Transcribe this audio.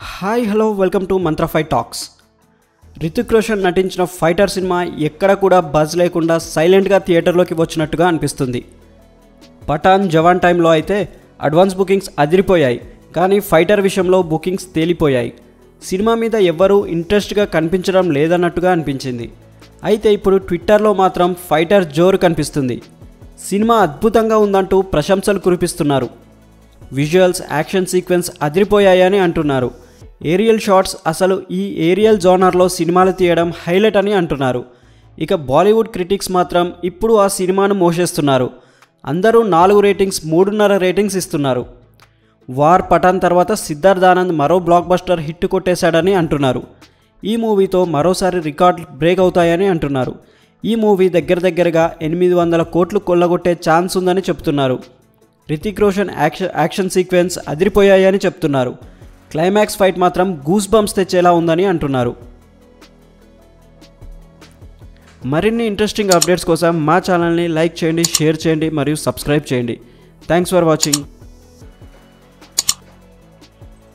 Hi hello welcome to Mantra fight talks. Hrithik Roshan నటించిన fighter cinema ఎక్కడ కూడా బజ్ లేకుండా సైలెంట్గా థియేటర్లోకి వచ్చినట్టుగా అనిపిస్తుంది. పఠాన్ జవాన్ టైంలో అయితే అడ్వాన్స్ బుకింగ్స్ అదిరిపోయాయి, కానీ ఫైటర్ విషయంలో బుకింగ్స్ తేలిపోయాయి. సినిమా మీద ఎవ్వరూ ఇంట్రెస్ట్గా కనిపించడం లేదన్నట్టుగా అనిపించింది. అయితే ఇప్పుడు ట్విట్టర్లో మాత్రం ఫైటర్ జోరు కనిపిస్తుంది. సినిమా అద్భుతంగా ఉందంటూ ప్రశంసలు కురిపిస్తున్నారు. విజువల్స్, యాక్షన్ సీక్వెన్స్ అదిరిపోయాయని అంటున్నారు. ఏరియల్ షాట్స్, అసలు ఈ ఏరియల్ జోనర్లో సినిమాలు తీయడం హైలైట్ అని అంటున్నారు. ఇక బాలీవుడ్ క్రిటిక్స్ మాత్రం ఇప్పుడు ఆ సినిమాను మోసేస్తున్నారు. అందరూ 4 రేటింగ్స్, 3.5 రేటింగ్స్ ఇస్తున్నారు. వార్, పఠాన్ తర్వాత సిద్ధార్థ్ ఆనంద్ మరో బ్లాక్ బస్టర్ హిట్ కొట్టేశాడని అంటున్నారు. ఈ మూవీతో మరోసారి రికార్డ్ బ్రేక్ అవుతాయని అంటున్నారు. ఈ మూవీ దగ్గరగా 800 కోట్లు కొల్లగొట్టే ఛాన్స్ ఉందని చెప్తున్నారు. రితిక్ రోషన్ యాక్షన్ సీక్వెన్స్ అదిరిపోయాయని చెప్తున్నారు. క్లైమాక్స్ ఫైట్ మాత్రం గూస్ బంప్స్ తెచ్చేలా ఉందని అంటున్నారు. మరిన్ని ఇంట్రెస్టింగ్ అప్డేట్స్ కోసం మా ఛానల్ని లైక్ చేయండి, షేర్ చేయండి మరియు సబ్స్క్రైబ్ చేయండి. Thanks for watching.